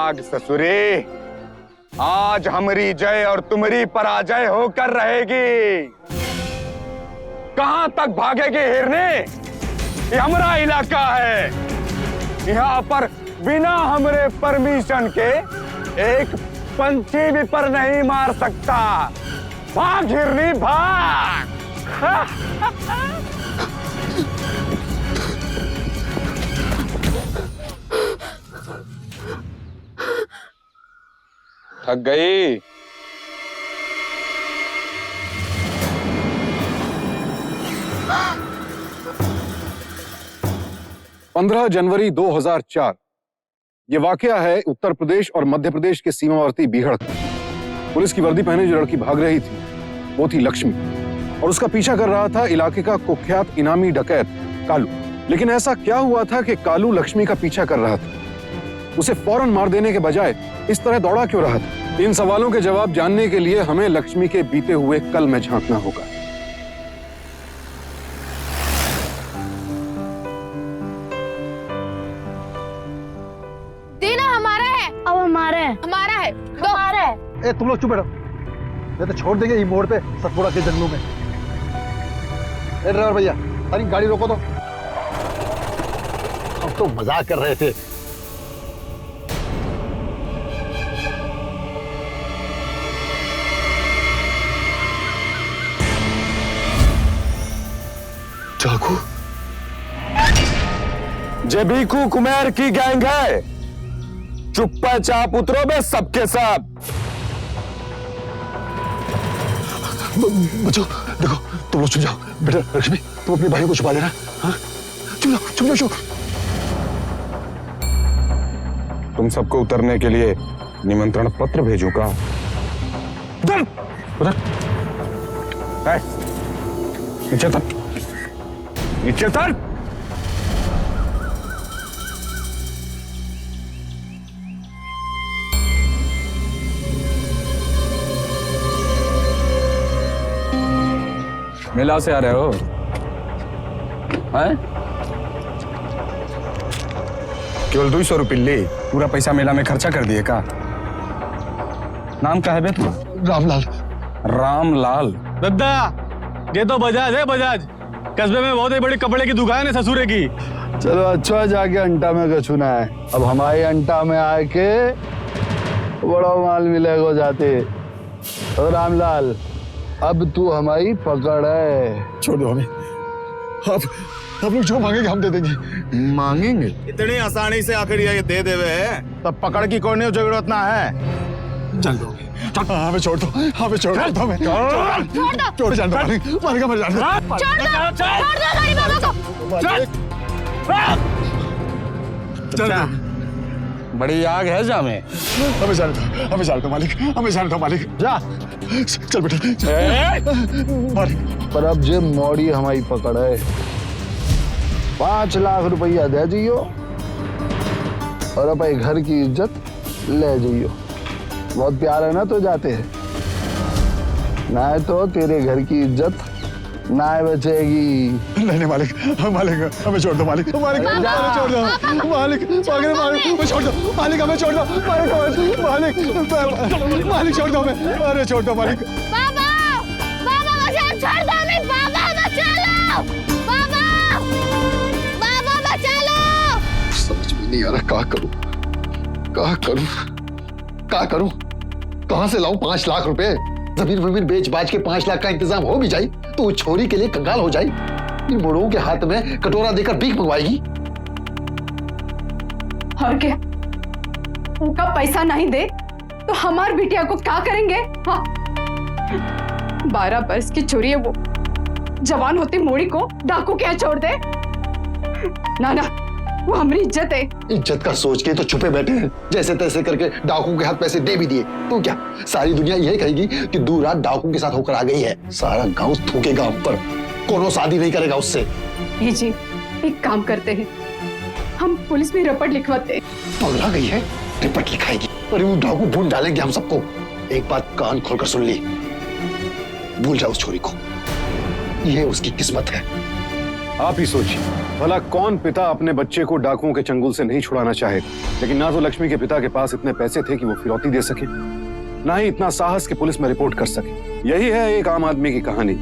भाग ससुरे, आज हमारी जय और तुम्हारी पराजय होकर रहेगी। कहां तक भागेगी हिरने? ये हमारा इलाका है, यहाँ पर बिना हमारे परमिशन के एक पंछी भी पर नहीं मार सकता। भाग हिरनी भाग। थक गई? 15 जनवरी 2004 ये वाकया है उत्तर प्रदेश और मध्य प्रदेश के सीमावर्ती बीहड़ का। पुलिस की वर्दी पहने जो लड़की भाग रही थी वो थी लक्ष्मी और उसका पीछा कर रहा था इलाके का कुख्यात इनामी डकैत कालू। लेकिन ऐसा क्या हुआ था कि कालू लक्ष्मी का पीछा कर रहा था? उसे फौरन मार देने के बजाय इस तरह दौड़ा क्यों रहा था? इन सवालों के जवाब जानने के लिए हमें लक्ष्मी के बीते हुए कल में झांकना होगा। देना हमारा है। अब हमारा है। हमारा है। दो। हमारा है। ए तुम लोग चुप रहो, ये तो छोड़ देंगे ये मोड़ पे सतपुड़ा के जंगलों में। ए ड्राइवर भैया, अरे गाड़ी रोको तो। हम तो मजाक कर रहे थे। चाकू? जे भीखू कुमेर की गैंग है, चुप्पा चाप उतरो बे सबके सब। बच्चों देखो, तुम लोग छुप जाओ। बेटा लक्ष्मी, तुम अपने भाइयों को छुपा लेना। हाँ छुप जाओ, छुप जाओ, छुप। तुम सबको उतरने के लिए निमंत्रण पत्र भेजूंगा। उधर उधर नीचे तर, नीचे तर। मेला से आ रहे हो? हैं? केवल 200 रुपये ले, पूरा पैसा मेला में खर्चा कर दिए का? नाम क्या है बे तू? रामलाल। रामलाल? दद्दा, ये तो बजाज है, बजाज। कस्बे में बहुत ही बड़ी कपड़े की दुकान है ससुरे की। चलो अच्छा, जाके अंटा में कछुना है। अब हमारे अंटा में आके बड़ा माल मिलेगा जाते। तो रामलाल, अब तू हमारी पकड़ है। छोड़ दो हमें। आप लोग जो मांगेंगे हम दे देंगे। मांगेंगे? इतनी आसानी से आखिर ये दे देवे है, तब पकड़ की कोई जरूरत ना है। चल दो हमें, छोड़ दो हमें, छोड़ दो हमें, छोड़ जान दो मालिक, मालिक हमें जान दो। छोड़ दो हमारी बाबा को। चल बड़ी आग है जामे। हमें जान दो, हमें जान दो मालिक, हमें जान दो मालिक। जा चल बेटा मालिक। पर अब जे मौड़ी हमारी पकड़ है, 5 लाख रुपया दे जियो और अपने घर की इज्जत ले जाइयो। बहुत प्यार है ना तो जाते हैं, ना है तो तेरे घर की इज्जत ना बचेगी। नहीं मालिक, मालिक हमें छोड़ दो मालिक, मालिक हमें छोड़ दो मालिक, मालिक हमें छोड़ दो मालिक, हमें छोड़ दो मालिक, मालिक मालिक छोड़ दो हमें, अरे छोड़ दो मालिक। बाबा, बाबा बचा, छोड़ दो हमें। बाबा बचा लो, बाबा, बाबा बचा लो। समझ में नहीं आ रहा क्या करूं, क्या करूं, क्या करूं? कहां से लाऊं 5 लाख रुपए? जमीन बेच बाज के 5 लाख का इंतजाम हो भी जाए तो वो छोरी के लिए कंगाल हो जाए। इन बुढ़ों के हाथ में कटोरा देकर भीख मंगवाएगी। और क्या, उनका पैसा नहीं दे तो हमार बिटिया को क्या करेंगे? हाँ? 12 बरस की छोरी है वो, जवान होती मोड़ी को डाकू क्या छोड़ दे? ना ना, वो हमारी इज्जत है। इज्जत का सोच के तो छुपे बैठे हैं, जैसे तैसे करके डाकू के हाथ पैसे दे भी दिए। तो क्या सारी दुनिया यही कहेगी कि दूर रात डाकू के साथ होकर आ गई है? सारा गांव थूकेगा हम पर, कोनो शादी नहीं करेगा उससे। जी एक काम करते हैं, हम पुलिस में रिपोर्ट लिखवाते। पगला गई है, रिपोर्ट लिखाएगी? अरे वो डाकू ढूंढ डालेंगे हम सबको। एक बात कान खोलकर सुन ली, भूल जाओ उस छोरी को, ये उसकी किस्मत है। आप ही सोचिए, भला कौन पिता अपने बच्चे को डाकुओं के चंगुल से नहीं छुड़ाना चाहेगा? लेकिन ना तो लक्ष्मी के पिता के पास इतने पैसे थे कि वो फिरौती दे सके, ना ही इतना साहस कि पुलिस में रिपोर्ट कर सके। यही है एक आम आदमी की कहानी।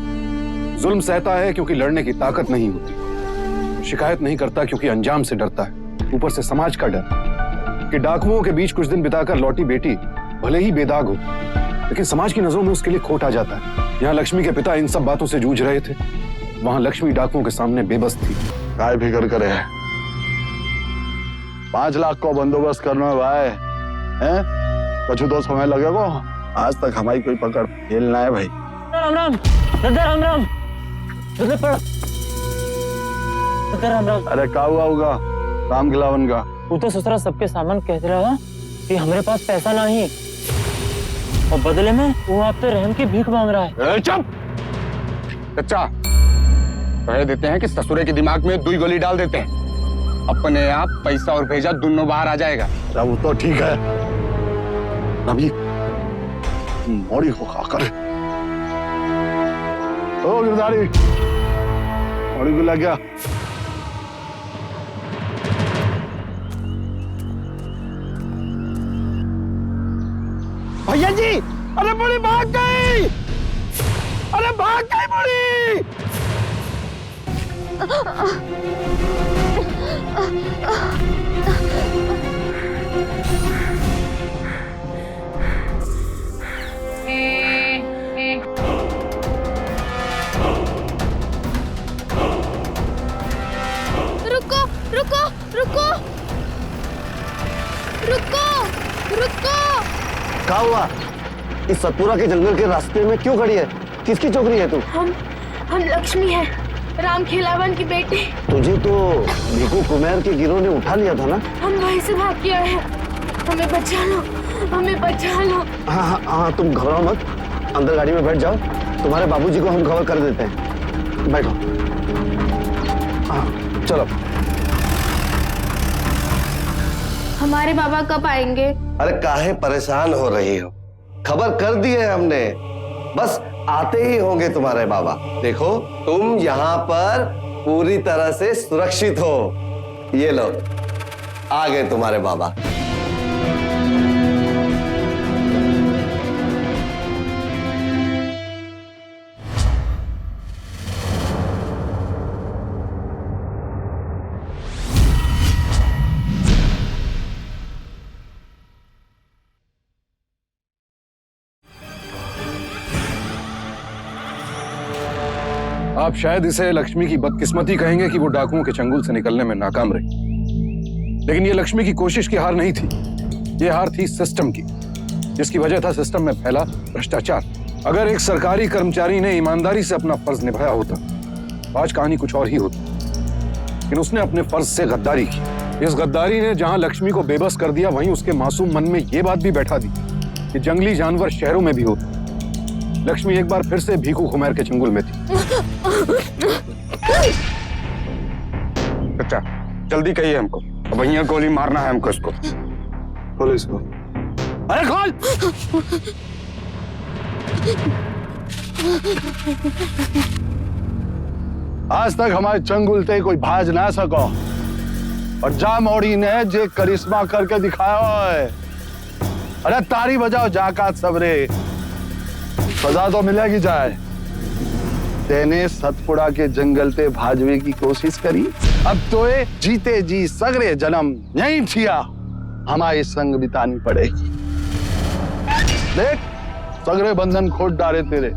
जुल्म सहता है क्योंकि लड़ने की ताकत नहीं होती, शिकायत नहीं करता क्योंकि अंजाम से डरता है, ऊपर से समाज का डर कि डाकुओं के बीच कुछ दिन बिताकर लौटी बेटी भले ही बेदाग हो, लेकिन समाज की नजरों में उसके लिए खोट आ जाता है। यहाँ लक्ष्मी के पिता इन सब बातों से जूझ रहे थे, वहां लक्ष्मी डाकुओं के सामने बेबस थी। काय फिक्र करे, 5 लाख को बंदोबस्त करना है भाई, हैं? कुछ तो समय लगेगा। आज तक हमारी कोई पकड़ खेलना है भाई। राम राम दादा, राम राम दादा, राम राम। अरे का हुआ होगा काम खिलावन का? तू तो ससुरा सबके सामान कहते रहा कि हमारे पास पैसा नहीं, और बदले में वो आप पे रहम की भीख मांग रहा है। चुप चचा, कह देते हैं कि ससुरे के दिमाग में 2 गोली डाल देते हैं, अपने आप पैसा और भेजा दोनों बाहर आ जाएगा। वो तो ठीक है, अभी मोड़ी को खा करे। ओ गिरधारी, मोड़ी को लग गया। भैया जी, अरे बड़ी भाग गई, अरे भाग गई बड़ी। रुको रुको रुको रुको रुको। क्या हुआ? इस सतपुरा के जंगल के रास्ते में क्यों खड़ी है? किसकी चौकरी है तू? हम लक्ष्मी है, राम खिलावन की बेटी। तुझे तो भिखू कुमेर के गिरोह ने उठा लिया था ना? हम वहीं से भाग के आए हैं, हमें बचा लो, हमें बचा लो। हाँ हाँ हाँ, तुम घबराओ मत, अंदर गाड़ी में बैठ जाओ, तुम्हारे बाबूजी को हम खबर कर देते हैं। बैठो। हाँ चलो। हमारे बाबा कब आएंगे? अरे काहे परेशान हो रही हो? खबर कर दी है हमने, बस आते ही होंगे तुम्हारे बाबा। देखो तुम यहाँ पर पूरी तरह से सुरक्षित हो। ये लो, आ गए तुम्हारे बाबा। आप शायद इसे लक्ष्मी की बदकिस्मती कहेंगे कि वो डाकुओं के चंगुल से निकलने में नाकाम रही, लेकिन ये लक्ष्मी की कोशिश की हार नहीं थी, ये हार थी सिस्टम की, जिसकी वजह था सिस्टम में फैला भ्रष्टाचार। अगर एक सरकारी कर्मचारी ने ईमानदारी से अपना फर्ज निभाया होता, आज कहानी कुछ और ही होती, लेकिन उसने अपने फर्ज से गद्दारी की। इस गद्दारी ने जहां लक्ष्मी को बेबस कर दिया, वहीं उसके मासूम मन में यह बात भी बैठा दी कि जंगली जानवर शहरों में भी होते। लक्ष्मी एक बार फिर से भिखू कुमेर के चंगुल में थी। अच्छा जल्दी कहिए हमको, अब वहीं गोली मारना है हमको इसको। पुलिस को। अरे खोल। आज तक हमारे चंगुल ते कोई भाज ना सको, और जा मोड़ी ने जे करिश्मा करके दिखाया है। अरे तारी बजाओ जाकात सबरे, सजा तो मिलेगी जाए। तेने सतपुड़ा के जंगल ते भाजवे की कोशिश करी, अब तो ये जीते जी सगरे जन्म यहीं थिया हमारे संग बितानी पड़ेगी। देख सगरे बंधन खोट डाले तेरे।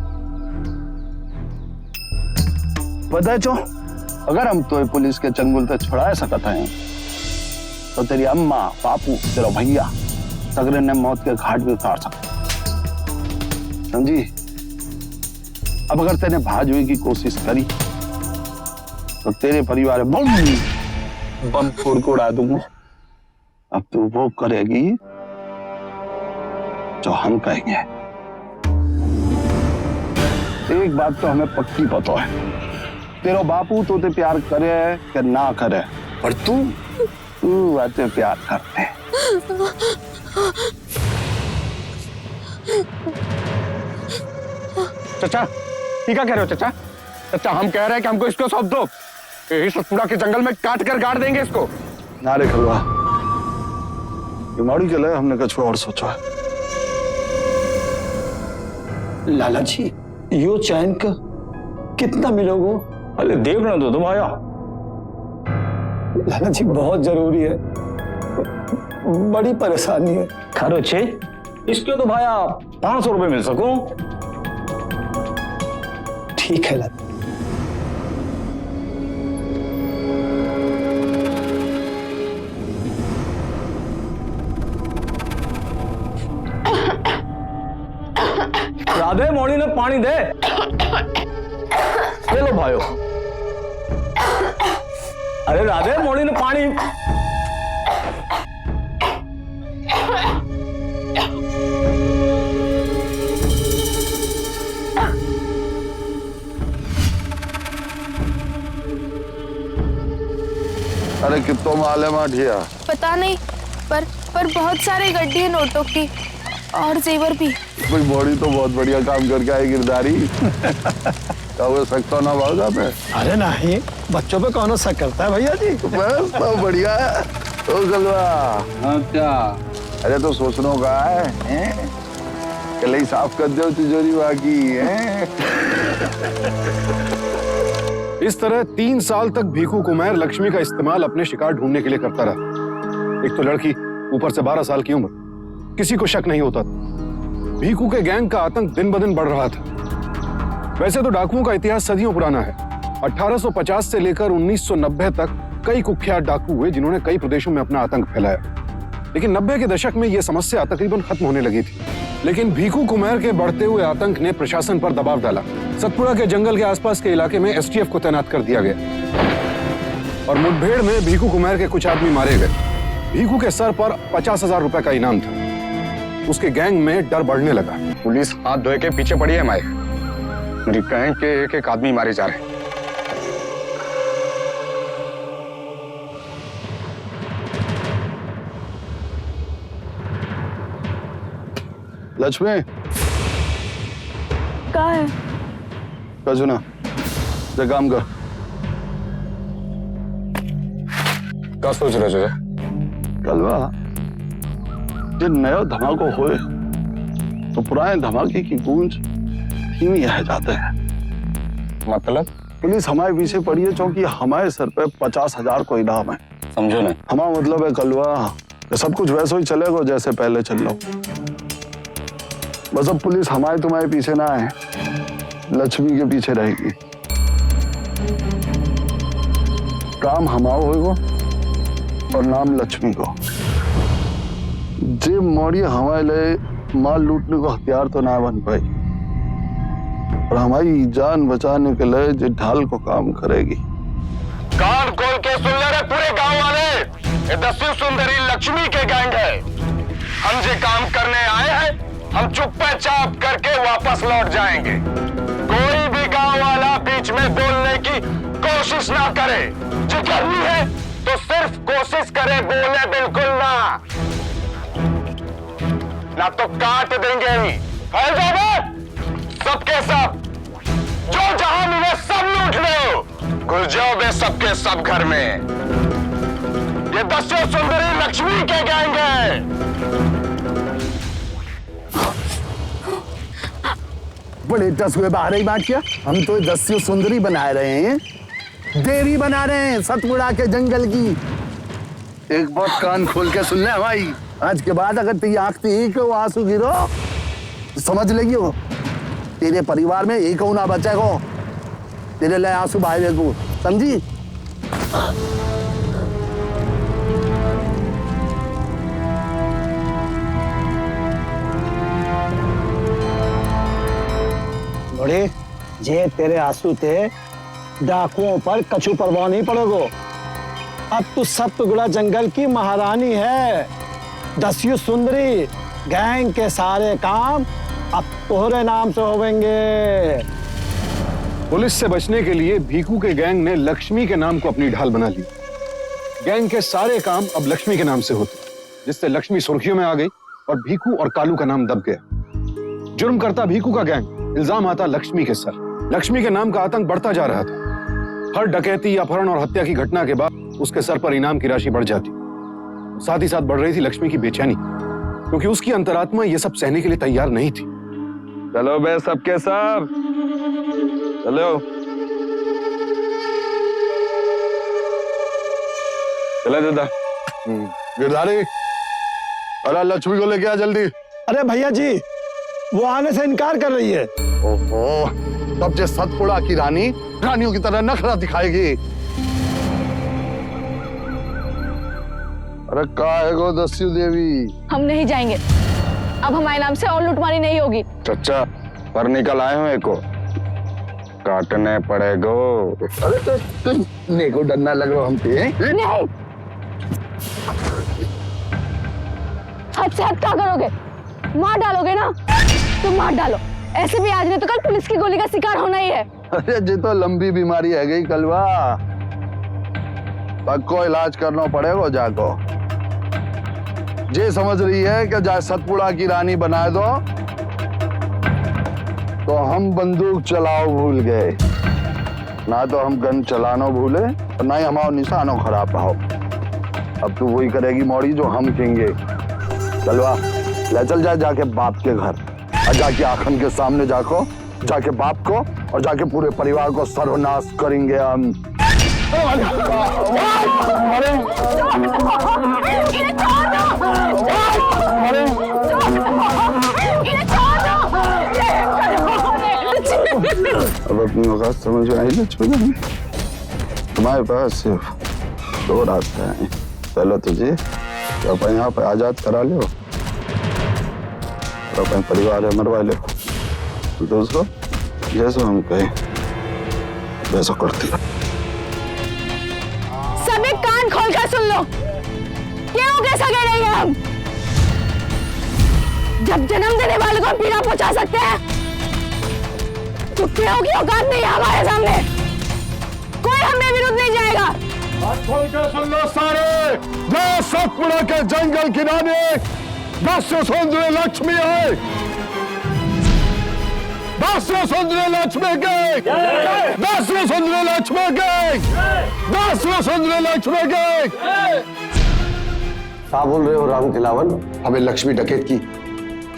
पता चो, अगर हम तो पुलिस के चंगुल ते छुड़ा सकते हैं, तो तेरी अम्मा, पापू, तेरा भैया सगरे ने मौत के घाट भी उतार सकते, समझी? अब अगर तेने भाजवे की कोशिश करी, तो तेरे परिवार बम फोड़ को उड़ा दूंगा। अब तू वो करेगी जो हम कहेंगे। एक बात तो हमें पक्की पता है, तेरा बापू तो ते प्यार करे कि ना करे, और तू आते प्यार करते। चाचा ठीक है कह रहे हो चाचा? चाचा हम कह रहे हैं कि हमको इसको सौंप दो, यही सतपुड़ा के जंगल में काट कर गाड़ देंगे इसको। ना रे खलवा, ये मौड़ी के लिए हमने कुछ और सोचा है। लाला जी, यो चैन का कितना मिलोगे? अरे देखना तो तुम आया। लाला जी बहुत जरूरी है, बड़ी परेशानी है। खरो छे, इसके तो भाया 500 रुपए मिल सको। ठीक है लाला। राधे मोड़ी ने पानी दे। चलो भाइयों, अरे राधे मोड़ी ने पानी। अरे कितो माल है माठिया? पता नहीं, पर बहुत सारे गड्ढे हैं नोटों की और जेवर भी। कोई बॉडी तो बहुत बढ़िया काम करके आई गिरदारी। क्या वो सकता ना भागा पे? अरे नहीं, बच्चों पे कौन शक करता है भैया जी? बस तो बढ़िया है। तो गलवा हाँ क्या? अरे तो सोचनो का है? कल ही साफ कर दो तिजोरी बाकी है। इस तरह 3 साल तक भीखू कुमार लक्ष्मी का इस्तेमाल अपने शिकार ढूंढने के लिए करता रहा। एक तो लड़की, ऊपर से 12 साल की उम्र, किसी को शक नहीं होता था। भीखू के गैंग का आतंक दिन ब दिन बढ़ रहा था। वैसे तो डाकुओं का इतिहास सदियों पुराना है। 1850 से लेकर 1990 तक कई कुख्यात डाकू हुए जिन्होंने कई प्रदेशों में अपना आतंक फैलाया। लेकिन 90 के दशक में यह समस्या तकरीबन खत्म होने लगी थी। लेकिन भीखू कुमार के बढ़ते हुए आतंक ने प्रशासन पर दबाव डाला। सतपुड़ा के जंगल के आसपास के इलाके में एसटीएफ को तैनात कर दिया गया और मुठभेड़ में भीखू कुमार के कुछ आदमी मारे गए। भीखू के सर पर 50,000 रुपए का इनाम था। उसके गैंग में डर बढ़ने लगा। पुलिस हाथ धोए के पीछे पड़ी है माए। मेरी गैंग के एक आदमी मारे जा रहे हैं। लक्ष्मी कहाँ है? कजुना जे काम कर। क्या सोच रहे हो? कलवा, जब नया धमाका होए तो पुराने धमाके की गूंज धीमी रह जाते हैं। मतलब? पुलिस हमारे पीछे पड़ी है क्योंकि हमारे सर पे 50,000 को इनाम है। समझो ना। हमारा मतलब है कलवा कि सब कुछ वैसे ही चलेगा जैसे पहले चल रहा। बस अब पुलिस हमारे तुम्हारे पीछे ना है, लक्ष्मी के पीछे रहेगी। काम हमारा होगा और नाम लक्ष्मी को। जे मौड़ी हमारे लिए माल लूटने को हथियार तो ना बन पाई, और हमारी जान बचाने के लिए जे ढाल को काम करेगी। कान खोल के सुन ले रहे पूरे गांव वाले, ये दस्यु सुंदरी लक्ष्मी के गैंग है। हम जे काम करने आए हैं, हम चुपचाप करके वापस लौट जाएंगे। कोई भी गांव वाला बीच में बोलने की कोशिश ना करे। जो करनी है तो सिर्फ कोशिश करे, बोले बिल्कुल ना तो काट देंगे ही। फैल जाओ सबके सब, जो जहां मिले सब लूट लो। घुस जाओ बे सबके सब घर में। ये दस्यु सुंदरी लक्ष्मी के गैंग है। बड़े 10 हुए बाहर ही बात किया। हम तो दस्यु सुंदरी बना रहे हैं, देवी बना रहे हैं सतपुड़ा के जंगल की। एक बात कान खोल के सुन ले भाई, आज के बाद अगर तेरी आंख थी कि वो आंसू गिरो तो समझ लेगी तेरे परिवार में एक ना बचेगा। तेरे लिए आंसू बहाए तू, समझी? बड़े जे तेरे आंसू थे, डाकुओं पर कछु परवाह नहीं पड़ोगो। अब तू सतपुड़ा जंगल की महारानी है, दस्यु सुंदरी। गैंग के सारे काम अब तोहरे नाम से होवेंगे। पुलिस से बचने के लिए भीखू के गैंग ने लक्ष्मी के नाम को अपनी ढाल बना ली। गैंग के सारे काम अब लक्ष्मी के नाम से होते, जिससे लक्ष्मी सुर्खियों में आ गई और भीखू और कालू का नाम दब गया। जुर्म करता भीखू का गैंग, इल्जाम आता लक्ष्मी के सर। लक्ष्मी के नाम का आतंक बढ़ता जा रहा था। हर डकैती, अपहरण और हत्या की घटना के बाद उसके सर पर इनाम की राशि बढ़ जाती। साथ ही साथ बढ़ रही थी लक्ष्मी की बेचैनी, क्योंकि उसकी अंतरात्मा ये सब सहने के लिए तैयार नहीं थी। चलो बे सबके सब, चलो चलो दादा। गिरधारी, अरे लक्ष्मी को लेके आ जल्दी। अरे भैया जी, वो आने से इनकार कर रही है। ओहो, तब जे सतपुड़ा की रानी रानियों की तरह नखरा दिखाएगी। अरे काहे गो दस्यु देवी, हम नहीं जाएंगे। अब हमारे नाम से और लूटमारी नहीं होगी। चचा पर निकल आए हो एको, काटने पड़ेगो। अरे तो नेको डरना लग रहा हम पे। नहीं, हद से हद क्या करोगे? मार डालोगे ना तो मार डालो। ऐसे भी आज नहीं तो कल पुलिस की गोली का शिकार होना ही है। अरे जी तो लंबी बीमारी है गई कलवा, पक्को इलाज करना पड़ेगा जाको। जे समझ रही है कि जाए सतपुड़ा की रानी बना दो तो हम बंदूक चलाओ भूल गए, ना तो हम गन चलाना भूले और ना ही हमारा निशानों खराब रहो। अब तू वही करेगी मौड़ी जो हम कहेंगे। चलवा ले चल जाए जाके बाप के घर, और जाके आखन के सामने जाके बाप को और जाके पूरे परिवार को सर्वनाश करेंगे हम। अब अपनी औकात समझ में आई लक्ष्मी, तुम्हारे पास सिर्फ दो रास्ते हैं। पहले तुझे तो अपन यहाँ पे आजाद करा लो और अपन परिवार है मरवा लो, दूसरा जैसे हम कहें वैसा करती है। सभी कान खोलकर सुन लो, क्यों के सगे नहीं हैं हम। जब जन्म देने वाले को पीड़ा पहुंचा सकते हैं तो क्यों की औकात नहीं है हमारे सामने। कोई हमें विरुद्ध नहीं जाएगा। खोल के सुन लो सारे, मैं सतपुड़ा के जंगल किनारे दस्यु सुंदरी लक्ष्मी है। दस्यु सुंदरी लक्ष्मी के, दस्यु सुंदरी लक्ष्मी के, दस्यु सुंदरी लक्ष्मी के। क्या बोल रहे हो राम खिलावन? हमें लक्ष्मी डकैत की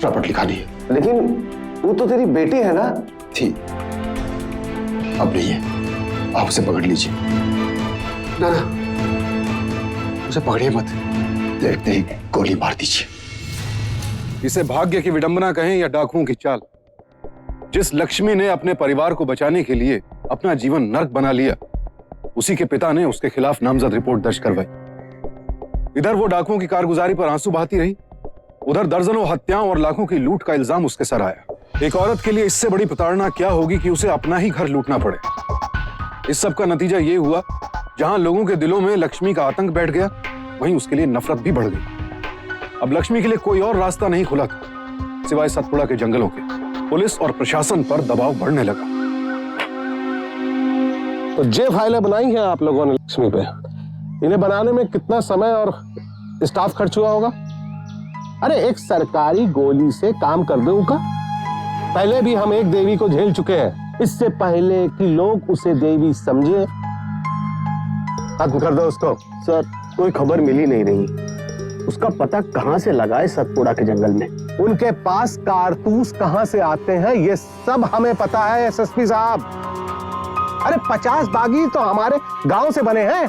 रपट लिखानी है। लेकिन वो तो तेरी बेटी है ना? थी, अब नहीं है। आप उसे पकड़ लीजिए। ना ना, उसे पकड़िए मत, देखते ही गोली मार दीजिए। इसे भाग्य की विडंबना कहें या डाकुओं की चाल, जिस लक्ष्मी ने अपने परिवार को बचाने के लिए अपना जीवन नर्क बना लिया, उसी के पिता ने उसके खिलाफ नामजद रिपोर्ट दर्ज करवाई। इधर वो डाकुओं की कारगुजारी पर आंसू बहाती रही, उधर दर्जनों हत्याओं और लाखों की लूट का इल्जाम उसके सर आया। एक औरत के लिए इससे बड़ी प्रताड़ना क्या होगी कि उसे अपना ही घर लूटना पड़े। इस सब का नतीजा ये हुआ, जहां लोगों के दिलों में लक्ष्मी का आतंक बैठ गया, वहीं उसके लिए नफरत भी बढ़ गई। अब लक्ष्मी के लिए कोई और रास्ता नहीं खुला था सिवाय सतपुड़ा के जंगलों के। पुलिस और प्रशासन पर दबाव बढ़ने लगा। तो जे फाइलें बनाई हैं आप लोगों ने लक्ष्मी पे, इन्हें बनाने में कितना समय और स्टाफ खर्च हुआ होगा? अरे एक सरकारी गोली से काम कर दो का। पहले भी हम एक देवी को झेल चुके हैं, इससे पहले कि लोग उसे देवी समझे। खत्म कर दो उसको। सर, कोई खबर मिली नहीं रही। उसका पता कहां से लगा है सतपुड़ा के जंगल में? उनके पास कारतूस कहां से आते हैं ये सब हमें पता है एसएसपी साहब। अरे 50 बागी तो हमारे गांव से बने हैं।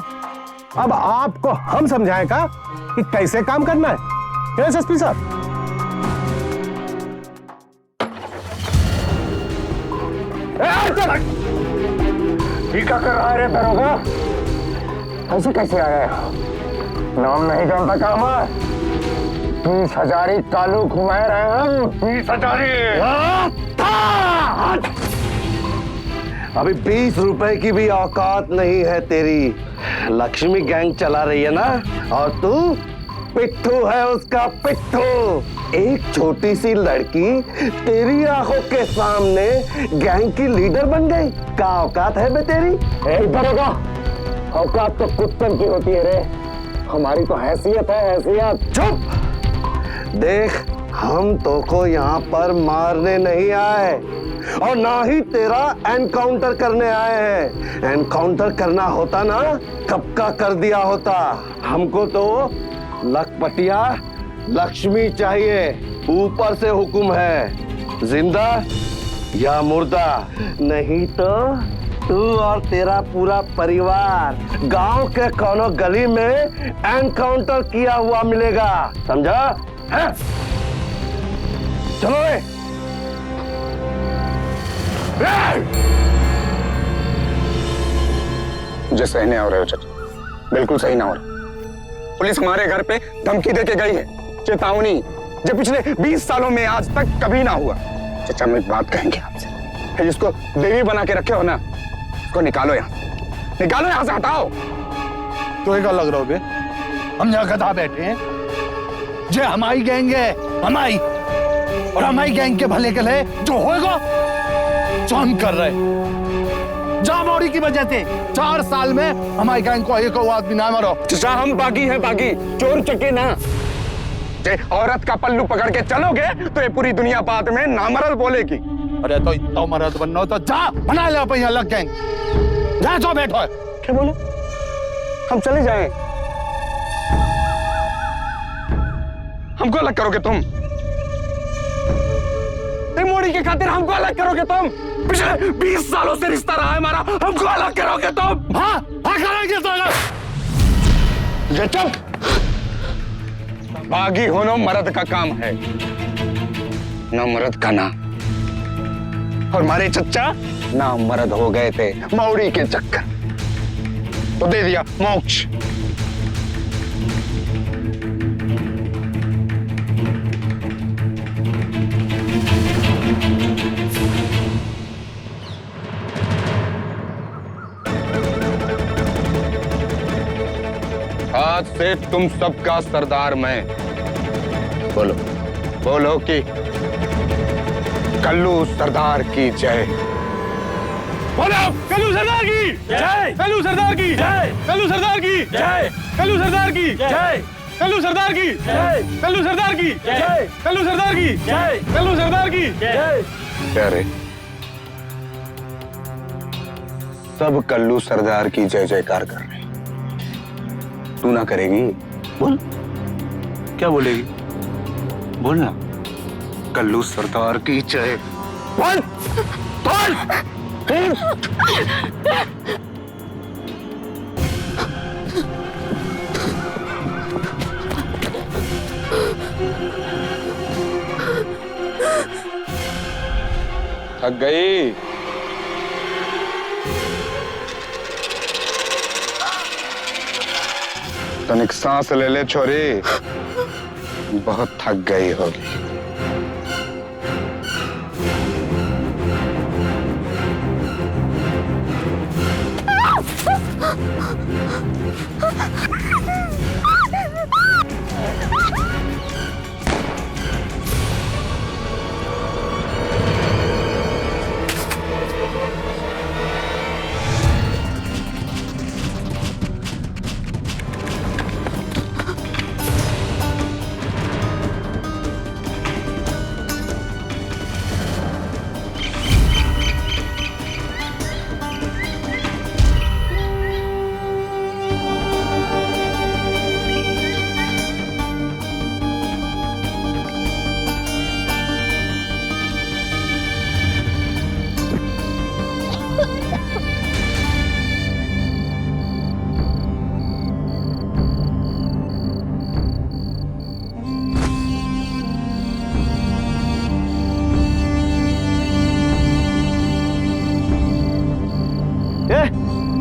अब आपको हम समझाएं का कि कैसे काम करना है एसएसपी साहब। क्या कर रहा है रे दरोगा? ऐसे कैसे आया? नाम नहीं जानता क्या मैं? 20,000 कालू घुमाए रहे हम। 20,000 अभी 20 रुपए की भी औकात नहीं है तेरी। लक्ष्मी गैंग चला रही है ना, और तू पिट्ठू है उसका पिट्ठू। एक छोटी सी लड़की तेरी आंखों के सामने गैंग की लीडर बन गई। क्या औकात है बे तेरी? इधर होगा। औकात तो कुत्तन की होती है रे, हमारी तो हैसियत है, हैसियत। चुप! देख, हम तो को यहाँ पर मारने नहीं आए और ना ही तेरा एनकाउंटर करने आए हैं। एनकाउंटर करना होता ना कब का कर दिया होता। हमको तो लखपतिया लक्ष्मी चाहिए, ऊपर से हुक्म है, जिंदा या मुर्दा, नहीं तो तू और तेरा पूरा परिवार गांव के कोनो गली में एनकाउंटर किया हुआ मिलेगा, समझा है? चलो रे। मुझे सही नहीं हो रहे हो चाचा, बिल्कुल सही ना हो रहा। पुलिस हमारे घर पे धमकी देके गई है, चेतावनी, जो पिछले 20 सालों में आज तक कभी ना हुआ। चाचा हम एक बात कहेंगे आपसे, जिसको देवी बना के रखे हो ना, उसको निकालो यहाँ, निकालो यहाँ से, हटाओ। तो क्या लग रहा हो बे? हम यहाँ गधा बैठे हैं, जे हमारी गैंग है, हमारी, और हमारी गैंग के भले के लिए जो होगा जो हम कर रहे। जामौरी की वजह से 4 साल में हमारी गैंग को एक आदमी ना मारो। चाचा हम बागी हैं, बागी, चोर चके ना। औरत का पल्लू पकड़ के चलोगे तो ये पूरी दुनिया बाद में नामर्द बोलेगी। अरे तो इतना मर्द बनना हो तो जा बना ले अपन यहाँ लग गैंग, जा जो बैठो है। क्या बोले? हम चले जाएं? हमको अलग करोगे तुम? मोड़ी के खातिर हमको अलग करोगे तुम? पिछले 20 सालों से रिश्ता रहा है हमारा, हमको अलग करोगे तुम? हाँ करेंगे तो अलग। ये चुप, बागी होना मर्द का काम है, ना मर्द का ना। और हमारे चच्चा ना मर्द हो गए थे मौड़ी के चक्कर, तो दे दिया मोक्ष। आज से तुम सबका सरदार मैं। बोलो बोलो कि कल्लू सरदार की जय। बोलो कल्लू सरदार की जय, कल्लू सरदार की जय, कल्लू सरदार की जय, कल्लू सरदार की जय, कल्लू सरदार की जय, कल्लू सरदार की जय, कल्लू सरदार की जय, कल्लू सरदार की जय। क्या रे, सब कल्लू सरदार की जय जयकार कर रहे हैं, तू ना करेगी? बोल, क्या बोलेगी? बोल ना, कल्लू सरदार की जय। बोल, बोल। थक गई? तनिक सांस ले ले छोरी, बहुत थक गई होगी।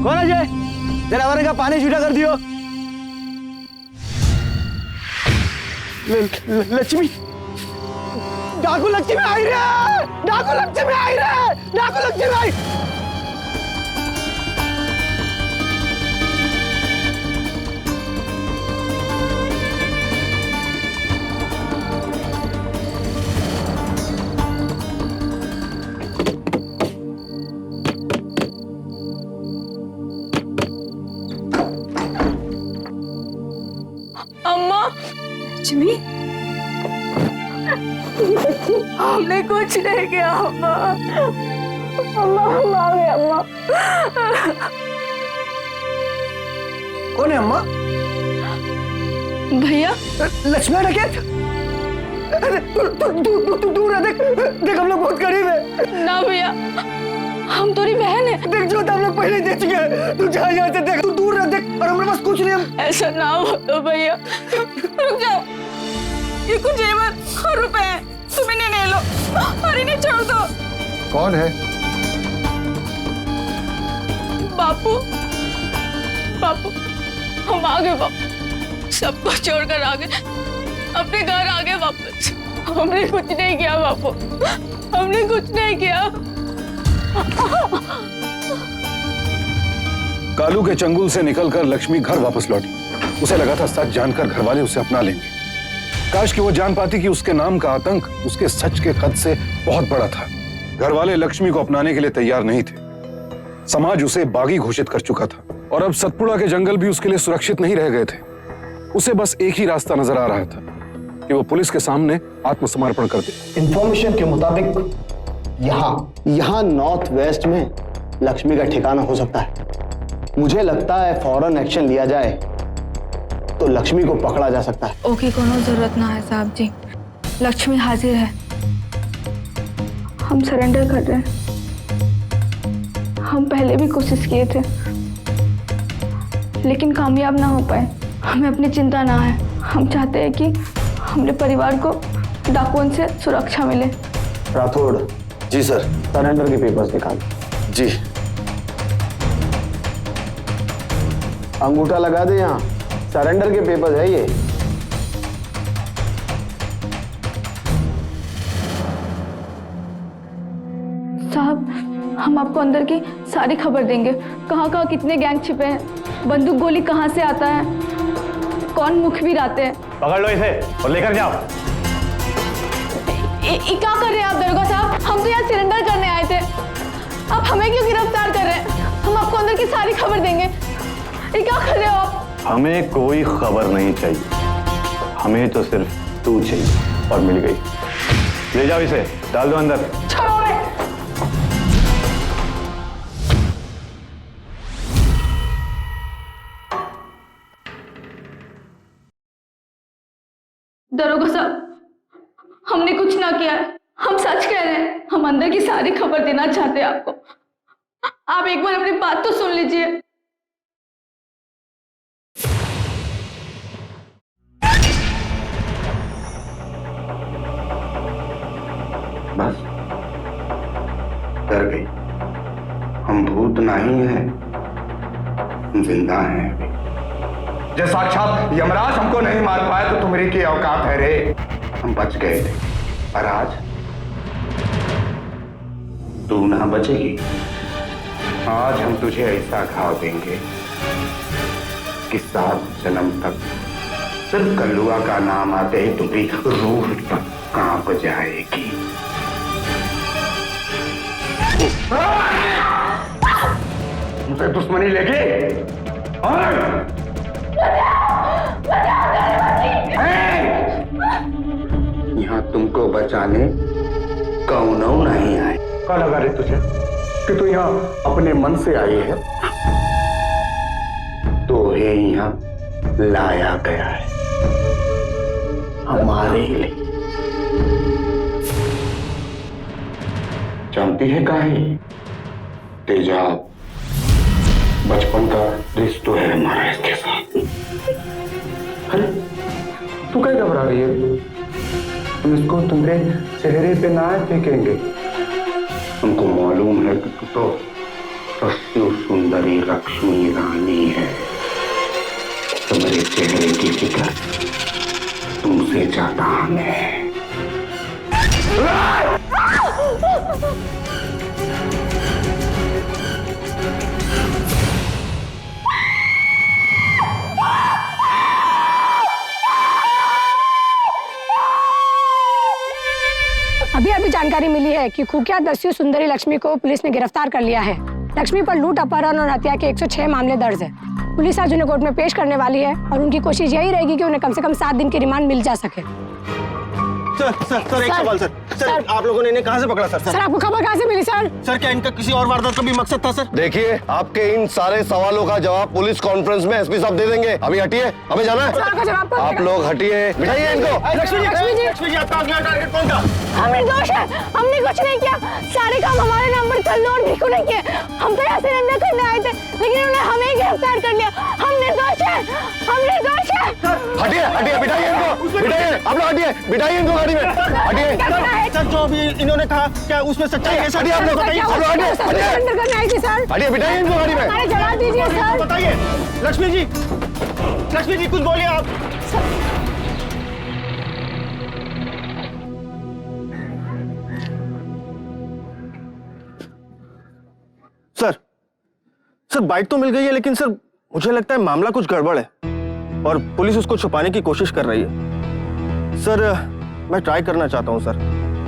कौन है ये? जरा हमारे का पानी छूटा कर दियो। लक्ष्मी, डाकू लक्ष्मी आई रे, डाकू लक्ष्मी आई रे, डाकू लक्ष्मी आई। अम्मा, लक्ष्मी हमने कुछ नहीं किया अम्मा। अम्मा माफ है अम्मा। कौन है अम्मा? भैया लक्ष्मी डकैत? अरे तू दूर है, देख हम लोग बहुत करीब है। ना भैया, हम तेरी बहन है। देख जो हम लोग पहले ही देख चुके हैं। तू जा यहाँ से, देख तू दूर रह, देख और हमारे पास कुछ नहीं। हम ऐसा ना हो तो भैया, रुक जाओ। ये कुछ जेवर और रुपए हैं, तुम इन्हें ले लो और इन्हें छोड़ दो। कौन है? बापू, बापू हम आ गए बापू, सबको छोड़कर आ गए, अपने घर आ गए वापस। हमने कुछ नहीं किया बापू, हमने कुछ नहीं किया। कालू के चंगुल से निकलकर लक्ष्मी घर वापस लौटी। उसे लगा था सच जानकर घर वाले उसे अपना लेंगे। काश कि वो जान पाती कि उसके नाम का आतंक उसके सच के कद से बहुत बड़ा था। घर वाले लक्ष्मी को अपनाने के लिए तैयार नहीं थे। समाज उसे बागी घोषित कर चुका था और अब सतपुड़ा के जंगल भी उसके लिए सुरक्षित नहीं रह गए थे। उसे बस एक ही रास्ता नजर आ रहा था कि वो पुलिस के सामने आत्मसमर्पण कर दे। इंफॉर्मेशन के मुताबिक यहाँ नॉर्थ वेस्ट में लक्ष्मी का ठिकाना हो सकता है। मुझे लगता है फौरन एक्शन लिया जाए तो लक्ष्मी को पकड़ा जा सकता है। ओके, कोनो जरूरत ना है साहब जी, लक्ष्मी हाजिर है। हम सरेंडर कर रहे हैं। हम पहले भी कोशिश किए थे लेकिन कामयाब ना हो पाए। हमें अपनी चिंता ना है। हम चाहते हैं कि हमारे परिवार को डाकुओं से सुरक्षा मिले। राठौड़ जी सर। सरेंडर के पेपर्स निकाल। जी। अंगूठा लगा दे, यहाँ सरेंडर के पेपर्स है ये। साहब, हम आपको अंदर की सारी खबर देंगे। कहाँ कहाँ कितने गैंग छिपे हैं, बंदूक गोली कहाँ से आता है, कौन मुखबिर आते हैं। पकड़ लो इसे और लेकर जाओ। क्या कर रहे हैं आप दरोगा साहब? हम तो यहाँ सरेंडर करने आए थे, आप हमें क्यों गिरफ्तार कर रहे हैं? हम आपको अंदर की सारी खबर देंगे। ये क्या कर रहे हो आप? हमें कोई खबर नहीं चाहिए, हमें तो सिर्फ तू चाहिए और मिल गई। ले जाओ इसे, डाल दो अंदर। छोड़ो हमें। दरोगा साहब, हमने कुछ ना किया है, हम सच कह रहे हैं। हम अंदर की सारी खबर देना चाहते हैं आपको। आप एक बार अपनी बात तो सुन लीजिए। बस डर गई। हम भूत नहीं हैं, हम जिंदा हैं अभी। जो साक्षात यमराज हमको नहीं मार पाया तो तुम्हारी की औकात है रे। हम बच गए थे पर आज तू ना बचेगी। आज हम तुझे ऐसा घाव देंगे कि 7 जन्म तक सिर्फ कल्लुआ का नाम आते ही तुम्हारी रूह तक कांप जाएगी। तुमसे दुश्मनी लेके यहाँ तुमको बचाने कौनो नहीं आए। क्या लगा रे तुझे कि तू यहाँ अपने मन से आई है? तो ये यहाँ लाया गया है हमारे लिए। जानती है काहे? तेजाब बचपन का रिश्ता है हमारा इसके साथ। अरे तू क्या घबरा रही है? तुम इसको तुम्हारे चेहरे पे ना फेंकेंगे। हमको मालूम है कि तू तो सस्ती सुंदरी लक्ष्मी रानी है। तुम्हारे चेहरे की फिक्र तुमसे ज्यादा हमें। अभी अभी जानकारी मिली है कि कुख्यात दस्यु सुंदरी लक्ष्मी को पुलिस ने गिरफ्तार कर लिया है। लक्ष्मी पर लूट, अपहरण और हत्या के 106 मामले दर्ज है। पुलिस आज उन्हें कोर्ट में पेश करने वाली है और उनकी कोशिश यही रहेगी कि उन्हें कम से कम 7 दिन की रिमांड मिल जा सके। सर एक सवाल सर आप लोगों ने इन्हें कहाँ से पकड़ा सर? आपको खबर कहाँ से मिली सर? सर क्या इनका किसी और वारदात का भी मकसद था सर? देखिए, आपके इन सारे सवालों का जवाब पुलिस कॉन्फ्रेंस में एसपी साहब दे देंगे। अभी हटिए, हमें जाना है। आप लोग हटिए, बिठाइए इनको। लक्ष्मी जी आपका अगला टारगेट कौन था? हम निर्दोष हैं, हमने कुछ नहीं किया, सारे काम हमारे नाम पर कर लो और भीखू नहीं किए। हम तो ऐसे धंधा करने आए थे, लेकिन उन्होंने हमें गिरफ्तार कर लिया। हम निर्दोष हैं, हम निर्दोष हैं। हटिए हटिए, बिठाइए इनको, बिठाइए। आप लोग हटिए, बिठाइए इनको गाड़ी में, हटिए। सर जो अभी इन्होंने कहा क्या उसमें सच्चाई है? हटिए आप लोग, बताइए, आप लोग हटिए, हटिए, बिठाइए इनको गाड़ी में। हमारे जवाब दीजिए सर। बताइए लक्ष्मी जी कुछ बोलिए आप। सर बाइक तो मिल गई है, लेकिन सर मुझे लगता है मामला कुछ गड़बड़ है और पुलिस उसको छुपाने की कोशिश कर रही है। सर मैं ट्राई करना चाहता हूं सर,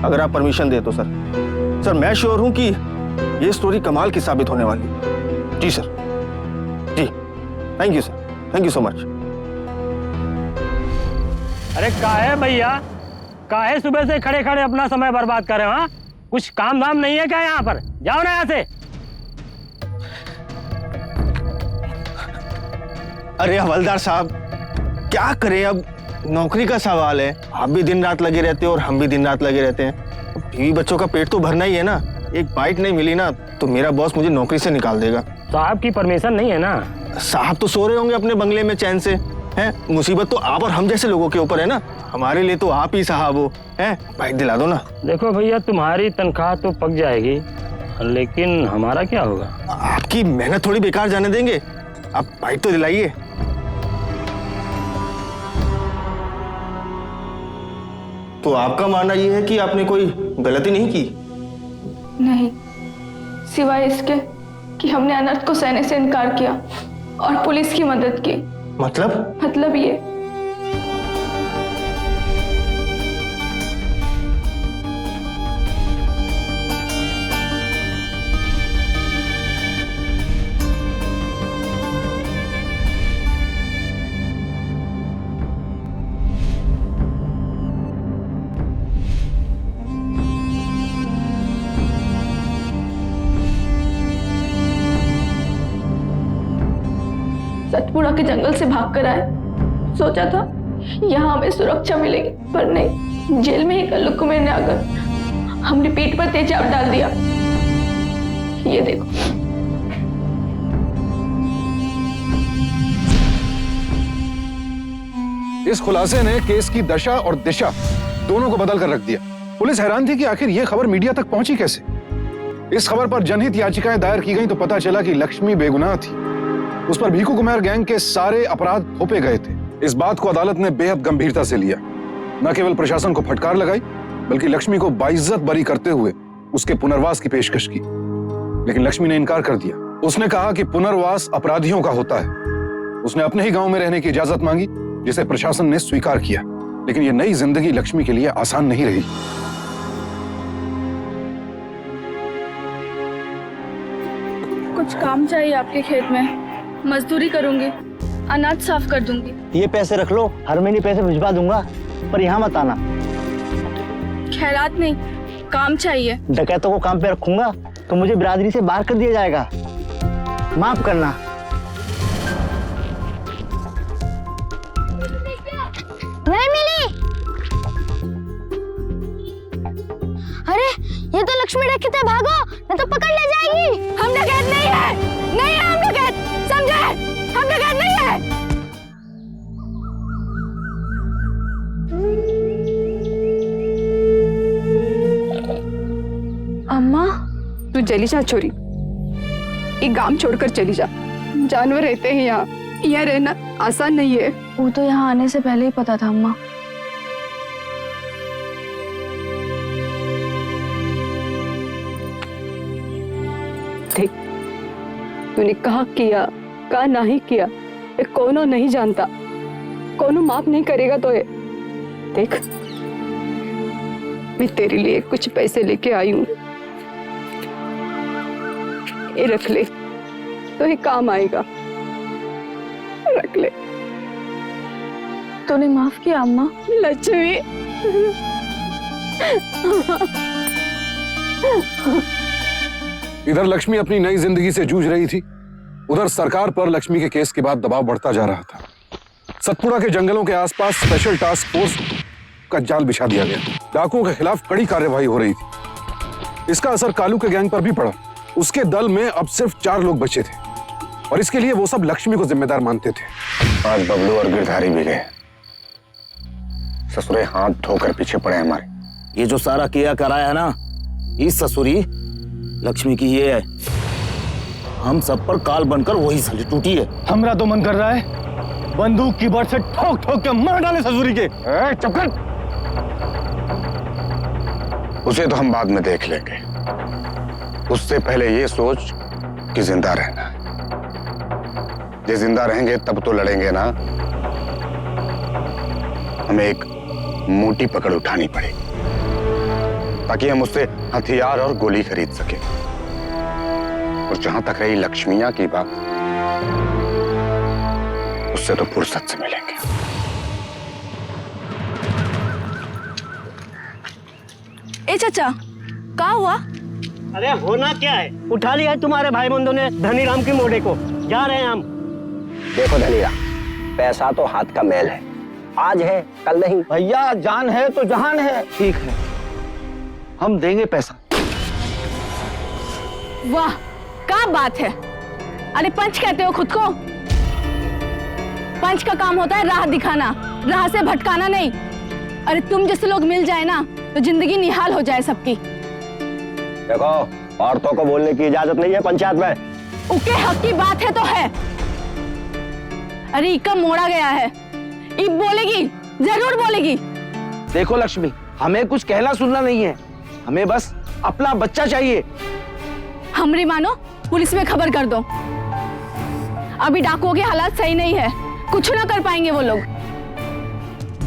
अगर आप परमिशन दे तो सर मैं श्योर हूं कि ये स्टोरी कमाल की साबित होने वाली है। जी सर, जी thank you sir, thank you so much. अरे काहे भैया, काहे सुबह से खड़े खड़े अपना समय बर्बाद कर रहे हो? हाँ, कुछ काम धाम नहीं है क्या यहाँ पर? जाओ ना यहाँ से। अरे हवलदार साहब क्या करें, अब नौकरी का सवाल है। आप भी दिन रात लगे रहते हो और हम भी दिन रात लगे रहते हैं। बीवी बच्चों का पेट तो भरना ही है ना। एक बाइट नहीं मिली ना तो मेरा बॉस मुझे नौकरी से निकाल देगा। साहब की परमिशन नहीं है ना? साहब तो सो रहे होंगे अपने बंगले में चैन से। हैं, मुसीबत तो आप और हम जैसे लोगों के ऊपर है ना। हमारे लिए तो आप ही साहब हो। हैं, बाइक दिला दो ना। देखो भैया, तुम्हारी तनख्वाह तो पक जाएगी, लेकिन हमारा क्या होगा? आपकी मेहनत थोड़ी बेकार जाने देंगे। आप बाइक तो दिलाइए। तो आपका मानना यह है कि आपने कोई गलती नहीं की? नहीं, सिवाय इसके कि हमने अनर्थ को सहने से इनकार किया और पुलिस की मदद की। मतलब ये सतपुड़ा के जंगल से भागकर आए। सोचा था यहाँ हमें सुरक्षा मिलेगी, पर नहीं, जेल में ही कल्लू कुमेर ने आकर हमने पीठ पर तेजाब डाल दिया। ये देखो। इस खुलासे ने केस की दशा और दिशा दोनों को बदल कर रख दिया। पुलिस हैरान थी कि आखिर यह खबर मीडिया तक पहुंची कैसे। इस खबर पर जनहित याचिकाएं दायर की गईं तो पता चला कि लक्ष्मी बेगुनाह थी। उस पर भीखू कुमार गैंग के सारे अपराध थोपे गए थे। इस बात को अदालत ने बेहद गंभीरता से लिया। न केवल प्रशासन को फटकार लगाई, बल्कि लक्ष्मी को बाइज्जत बरी करते हुए उसके पुनर्वास की पेशकश की। लेकिन लक्ष्मी ने इनकार कर दिया। उसने कहा कि पुनर्वास अपराधियों का होता है। उसने अपने ही गांव में रहने की इजाजत मांगी, जिसे प्रशासन ने स्वीकार किया। लेकिन यह नई जिंदगी लक्ष्मी के लिए आसान नहीं रही। कुछ काम चाहिए आपके खेत में, मजदूरी करूंगी, अनाज साफ कर दूंगी। ये पैसे रख लो, हर महीने पैसे भिजवा दूंगा, पर यहाँ मत आना। खैरात नहीं, काम चाहिए। डकैतों को काम पे रखूंगा तो मुझे बिरादरी से बाहर कर दिया जाएगा। माफ करना। नहीं मिली। अरे ये तो लक्ष्मी डकैत है, भागो नहीं तो पकड़ ले जाएगी। हम डकैत नहीं है, नहीं है हम डकैत, समझे? हम डकैत नहीं है। अम्मा, तू चली जा छोरी, एक गांव छोड़कर चली जा। जानवर रहते हैं यहाँ रहना आसान नहीं है। वो तो यहाँ आने से पहले ही पता था अम्मा। देख, तूने कहा किया, कहा नहीं किया, ये कोनो नहीं जानता, कोनो माफ नहीं करेगा तो ये। देख, मैं तेरे लिए कुछ पैसे लेके आई हूँ, ये रख ले, तो ये काम आएगा, रख ले। तूने माफ किया अम्मा? लक्ष्मी, इधर लक्ष्मी अपनी नई जिंदगी से जूझ रही थी, उधर सरकार पर लक्ष्मी के केस के बाद दबाव बढ़ता जा रहा था। सतपुड़ा के जंगलों के आसपास स्पेशल टास्क फोर्स का जाल बिछा दिया गया। डाकुओं के खिलाफ कड़ी कार्रवाई हो रही थी। इसका असर कालू के गैंग पर भी पड़ा। उसके दल में अब सिर्फ 4 लोग बचे थे और इसके लिए वो सब लक्ष्मी को जिम्मेदार मानते थे। आज बबलू और गिरधारी भी गए। ससुरे हाथ धोकर पीछे पड़े हमारे। ये जो सारा किया कराया है ना, इस ससुरी लक्ष्मी की ये है। हम सब पर काल बनकर वही साली टूटी है। हमरा तो मन कर रहा है बंदूक की बट से ठोक ठोक के मार डाले ससुरी के। चुप कर। उसे तो हम बाद में देख लेंगे। उससे पहले ये सोच कि जिंदा रहना है। ये जिंदा रहेंगे तब तो लड़ेंगे ना। हमें एक मोटी पकड़ उठानी पड़ेगी ताकि हम उससे हथियार और गोली खरीद सके। और जहां तक रही लक्ष्मिया की बात, उससे तो फुर्सत से मिलेंगे। ए चाचा, क्या हुआ? अरे होना क्या है, उठा लिया है तुम्हारे भाई बंधु ने धनीराम की मोड़े को। जा रहे हैं हम। देखो धनीराम, पैसा तो हाथ का मैल है, आज है कल नहीं। भैया जान है तो जहान है। ठीक है, हम देंगे पैसा। वाह, क्या बात है। अरे पंच कहते हो खुद को? पंच का काम होता है राह दिखाना, राह से भटकाना नहीं। अरे तुम जैसे लोग मिल जाए ना तो जिंदगी निहाल हो जाए सबकी। देखो, औरतों को बोलने की इजाजत नहीं है पंचायत में। उनके हक की बात है तो है। अरे इका मोड़ा गया है, इब बोलेगी, जरूर बोलेगी। देखो लक्ष्मी, हमें कुछ कहना सुनना नहीं है, हमें बस अपना बच्चा चाहिए। हमरी मानो पुलिस में खबर कर दो। अभी डाकुओं के हालात सही नहीं है, कुछ ना कर पाएंगे वो लोग।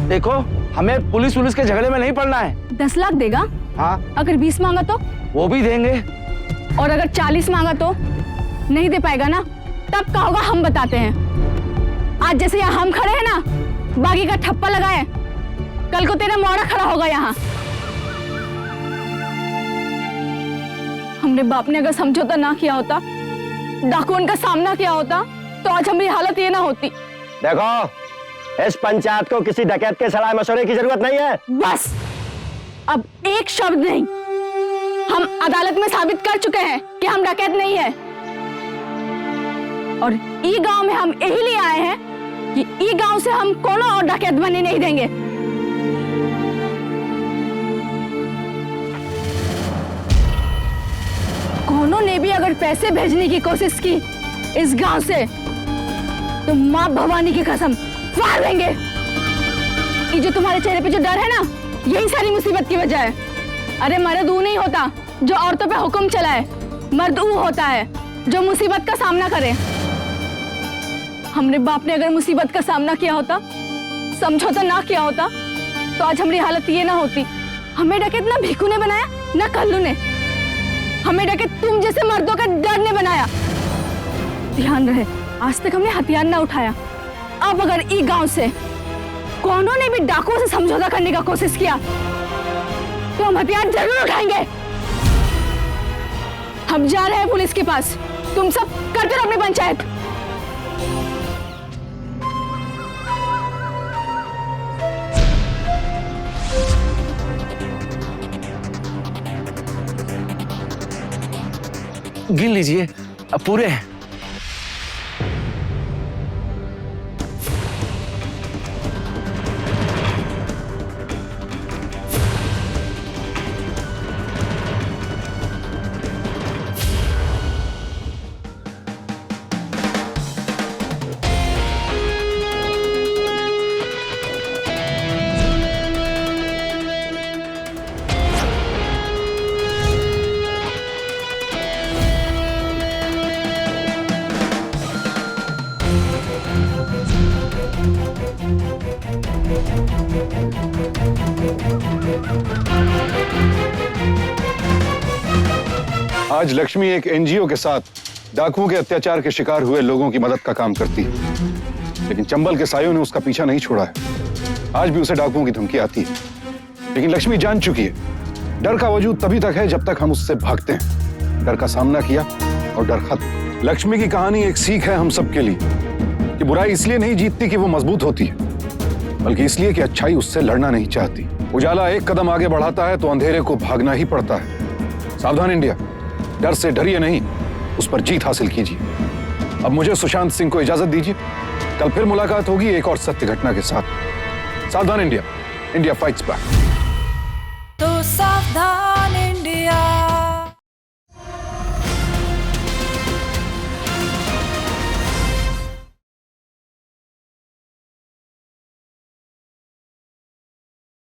देखो, हमें पुलिस के झगड़े में नहीं पड़ना है। 10 लाख देगा? हाँ। अगर 20 मांगा तो? वो भी देंगे। और अगर 40 मांगा तो? नहीं दे पाएगा ना, तब क्या होगा हम बताते हैं। आज जैसे यहाँ हम खड़े हैं ना, बागी का ठप्पा लगाए, कल को तेरा मोड़ा खड़ा होगा यहाँ। हमरे बाप ने अगर समझौता ना किया होता, डाकुओं का सामना किया होता, तो आज हमारी हालत ये ना होती। देखो, इस पंचायत को किसी डकैत के सलाह मशवरे की जरूरत नहीं है। बस, अब एक शब्द नहीं। हम अदालत में साबित कर चुके हैं कि हम डकैत नहीं है। और ई गांव में हम यही लिए आए हैं कि ई गांव से हम कोनो और डकैत बनने नहीं देंगे। कोनो ने भी अगर पैसे भेजने की कोशिश की इस गांव से, तो मां भवानी की कसम फाड़ देंगे। ये जो तुम्हारे चेहरे पे जो डर है ना, यही सारी मुसीबत की वजह है। अरे मर्द वो नहीं होता जो औरतों पे हुक्म चलाए, मर्द वो होता है जो मुसीबत का सामना करे। हमरे बाप ने अगर मुसीबत का सामना किया होता, समझौता ना किया होता, तो आज हमारी हालत ये ना होती। हमें डकैत ना भीखू ने बनाया, ना कल्लू ने। हमें डकैत तुम जैसे मर्दों का डर ने बनाया। ध्यान रहे, आज तक हमने हथियार ना उठाया। अब अगर ई गांव से कौनों ने भी डाकुओं से समझौता करने का कोशिश किया, तो हम हथियार जरूर उठाएंगे। हम जा रहे हैं पुलिस के पास। तुम सब करते रहो अपनी पंचायत। गिन लीजिए, अब पूरे हैं। आज लक्ष्मी एक एनजीओ के साथ डाकुओं के अत्याचार के शिकार हुए लोगों की मदद का काम करती है, लेकिन चंबल के सायों ने उसका पीछा नहीं छोड़ा है। आज भी उसे डाकुओं की धमकी आती है। लेकिन लक्ष्मी जान चुकी है डर का वजूद तभी तक है जब तक हम उससे भागते हैं। डर का सामना किया और डर खत्म। लक्ष्मी की कहानी एक सीख है हम सबके लिए कि बुराई इसलिए नहीं जीतती कि वो मजबूत होती है, बल्कि इसलिए कि अच्छाई उससे लड़ना नहीं चाहती। उजाला एक कदम आगे बढ़ाता है तो अंधेरे को भागना ही पड़ता है। सावधान इंडिया, डर से डरिए नहीं, उस पर जीत हासिल कीजिए। अब मुझे सुशांत सिंह को इजाजत दीजिए। कल फिर मुलाकात होगी एक और सत्य घटना के साथ। सावधान इंडिया, इंडिया फाइट्स बैक। तो सावधान